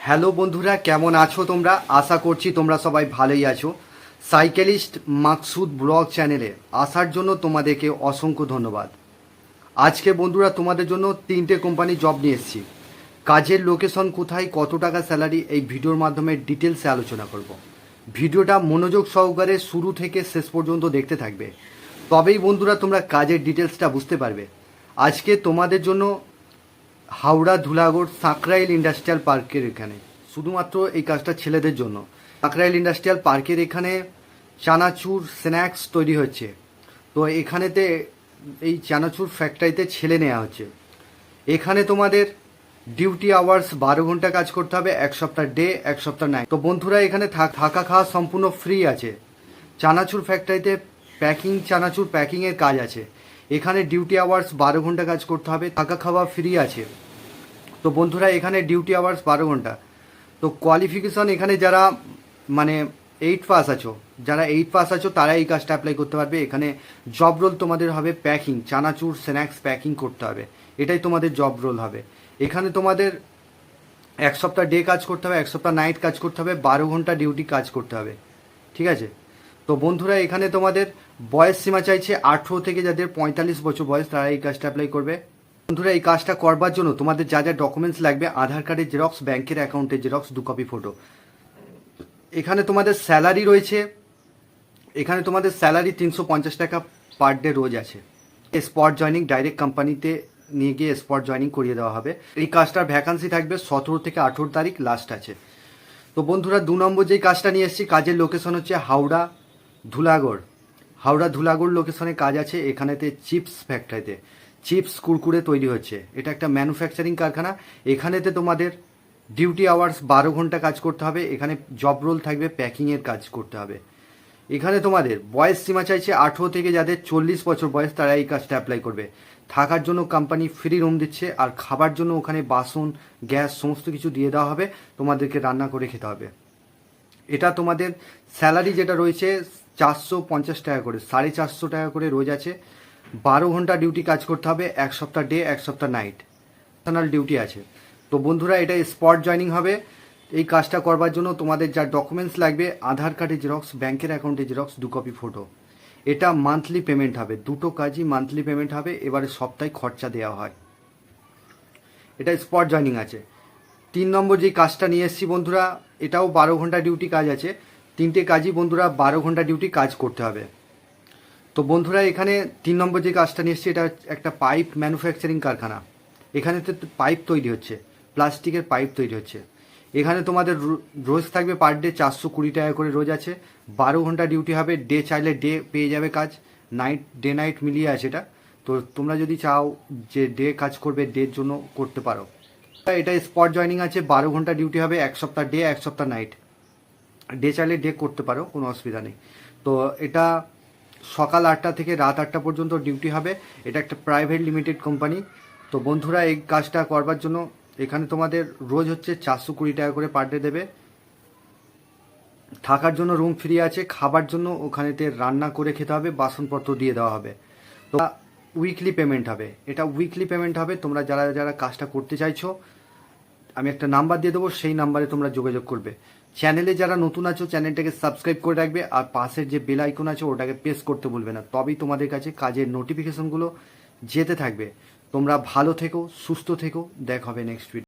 Hello বন্ধুরা, কেমন আছো তোমরা? আশা করছি তোমরা সবাই ভালোই আছো। সাইকেলিস্ট মাকসুদ ব্লগ চ্যানেলে আসার জন্য তোমাদেরকে অসংখ্য ধন্যবাদ। আজকে বন্ধুরা তোমাদের জন্য 3টে কোম্পানি জব নিয়ে এসেছি। কাজের লোকেশন কোথায়, কত টাকা স্যালারি, এই ভিডিওর মাধ্যমে ডিটেলসে আলোচনা করব। ভিডিওটা মনোযোগ সহকারে শুরু থেকে শেষ পর্যন্ত দেখতে থাকবে, তবেই বন্ধুরা তোমরা কাজের ডিটেলসটা বুঝতে পারবে। আজকে তোমাদের জন্য হাওড়া ধুলাগড় সাঁকরাইল ইন্ডাস্ট্রিয়াল পার্কের এখানে শুধুমাত্র এই কাজটা ছেলেদের জন্য। সাঁকরাইল ইন্ডাস্ট্রিয়াল পার্কের এখানে চানাচুর স্ন্যাক্স তৈরি হচ্ছে। তো এখানেতে এই চানাচুর ফ্যাক্টরিতে ছেলে নেওয়া হচ্ছে। এখানে তোমাদের ডিউটি আওয়ার্স 12 ঘন্টা কাজ করতে হবে, এক সপ্তাহ ডে, এক সপ্তাহ নাইট। তো বন্ধুরা এখানে থাকা খাওয়া সম্পূর্ণ ফ্রি আছে। চানাচুর ফ্যাক্টরিতে চানাচুর প্যাকিংয়ের কাজ আছে। এখানে ডিউটি আওয়ার্স 12 ঘন্টা কাজ করতে হবে, থাকা খাওয়া ফ্রি আছে। তো বন্ধুরা এখানে ডিউটি আওয়ার্স 12 ঘন্টা। তো কোয়ালিফিকেশন এখানে যারা মানে 8 পাস আছো, যারা 8 পাস আছো তারা এই কাজটা অ্যাপ্লাই করতে পারবে। এখানে জব রোল তোমাদের হবে প্যাকিং, চানাচুর স্ন্যাক্স প্যাকিং করতে হবে, এটাই তোমাদের জব রোল হবে। এখানে তোমাদের এক সপ্তাহ ডে কাজ করতে হবে, এক সপ্তাহ নাইট কাজ করতে হবে, 12 ঘন্টা ডিউটি কাজ করতে হবে, ঠিক আছে? তো বন্ধুরা এখানে তোমাদের বয়স সীমা চাইছে 18 থেকে যাদের 45 বছর বয়স তারা এই কাজটা অ্যাপ্লাই করবে। বন্ধুরা এই কাজটা করবার জন্য তোমাদের যা যা ডকুমেন্টস লাগবে: আধার কার্ডের জেরক্স, ব্যাংকের অ্যাকাউন্টের জেরক্স, 2 কপি ফটো। এখানে তোমাদের স্যালারি রয়েছে, এখানে তোমাদের স্যালারি 350 টাকা পার ডে রোজ আছে। স্পট জয়নিং, ডাইরেক্ট কোম্পানিতে নিয়ে গিয়ে স্পট জয়নিং করিয়ে দেওয়া হবে। এই কাজটার ভ্যাকান্সি থাকবে 17 থেকে 18 তারিখ লাস্ট আছে। তো বন্ধুরা 2 নম্বর যেই কাজটা নিয়ে এসেছি, কাজের লোকেশন হচ্ছে হাওড়া ধুলাগড়। হাওড়া ধুলাগড় লোকেশনে কাজ আছে। এখানেতে চিপস ফ্যাক্টরিতে চিপস কুরকুরে তৈরি হচ্ছে। এটা একটা ম্যানুফ্যাকচারিং কারখানা। এখানেতে তোমাদের ডিউটি আওয়ার্স 12 ঘন্টা কাজ করতে হবে। এখানে জব রোল থাকবে প্যাকিংয়ের কাজ করতে হবে। এখানে তোমাদের বয়স সীমা চাইছে 18 থেকে যাদের 40 বছর বয়স তারা এই কাজটা অ্যাপ্লাই করবে। থাকার জন্য কোম্পানি ফ্রি রুম দিচ্ছে, আর খাবার জন্য ওখানে বাসন গ্যাস সমস্ত কিছু দিয়ে দেওয়া হবে, তোমাদেরকে রান্না করে খেতে হবে। এটা তোমাদের স্যালারি যেটা রয়েছে 450 টাকা করে, 450 টাকা করে রোজ আছে। 12 ঘন্টা ডিউটি কাজ করতে হবে, এক সপ্তাহ ডে, এক সপ্তাহ নাইট ন্যাশনাল ডিউটি আছে। তো বন্ধুরা এটা স্পট জয়নিং হবে। এই কাজটা করবার জন্য তোমাদের যা ডকুমেন্টস লাগবে: আধার কার্ডের জেরক্স, ব্যাংকের অ্যাকাউন্টের জেরক্স, 2 কপি ফটো। এটা মান্থলি পেমেন্ট হবে, দুটো কাজই মান্থলি পেমেন্ট হবে। এবারে সপ্তাহে খরচা দেওয়া হয়। এটা স্পট জয়নিং আছে। 3 নম্বর যে কাজটা নিয়ে এসেছি বন্ধুরা, এটাও 12 ঘন্টা ডিউটি কাজ আছে। 3টে কাজই বন্ধুরা 12 ঘন্টা ডিউটি কাজ করতে হবে। তো বন্ধুরা এখানে 3 নম্বর যে কাজটা নিয়ে এসেছি, এটা একটা পাইপ ম্যানুফ্যাকচারিং কারখানা। এখানে তো পাইপ তৈরি হচ্ছে, প্লাস্টিকের পাইপ তৈরি হচ্ছে। এখানে তোমাদের রোজ থাকবে পার ডে 420 টাকা করে রোজ আছে। 12 ঘন্টা ডিউটি হবে। ডে চাইলে ডে পেয়ে যাবে কাজ, নাইট ডে নাইট মিলিয়ে আছে এটা। তো তোমরা যদি চাও যে ডে কাজ করবে, ডের জন্য করতে পারো। এটা স্পট জয়নিং আছে, 12 ঘন্টা ডিউটি হবে, এক সপ্তাহ ডে, এক সপ্তাহ নাইট। ডে চাইলে ডে করতে পারো, কোনো অসুবিধা নেই। তো এটা সকাল 8টা থেকে রাত 8টা পর্যন্ত ডিউটি হবে। এটা একটা প্রাইভেট লিমিটেড কোম্পানি। তো বন্ধুরা এই কাজটা করবার জন্য এখানে তোমাদের রোজ হচ্ছে 420 টাকা করে পার ডে দেবে। থাকার জন্য রুম ফ্রি আছে, খাবার জন্য ওখানেতে রান্না করে খেতে হবে, বাসনপত্র দিয়ে দেওয়া হবে। তো উইকলি পেমেন্ট হবে, এটা উইকলি পেমেন্ট হবে। তোমরা যারা যারা কাজটা করতে চাইছো, আমি একটা নাম্বার দিয়ে দেবো, সেই নাম্বারে তোমরা যোগাযোগ করবে। চ্যানেলে যারা নতুন আছো চ্যানেলটাকে সাবস্ক্রাইব করে রাখবে, আর পাশের যে বেল আইকন আছে ওটাকে প্রেস করতে ভুলবে না, তবেই তোমাদের কাছে কাজের নোটিফিকেশনগুলো যেতে থাকবে। তোমরা ভালো থেকো, সুস্থ থেকো, দেখা হবে নেক্সট ভিডিও।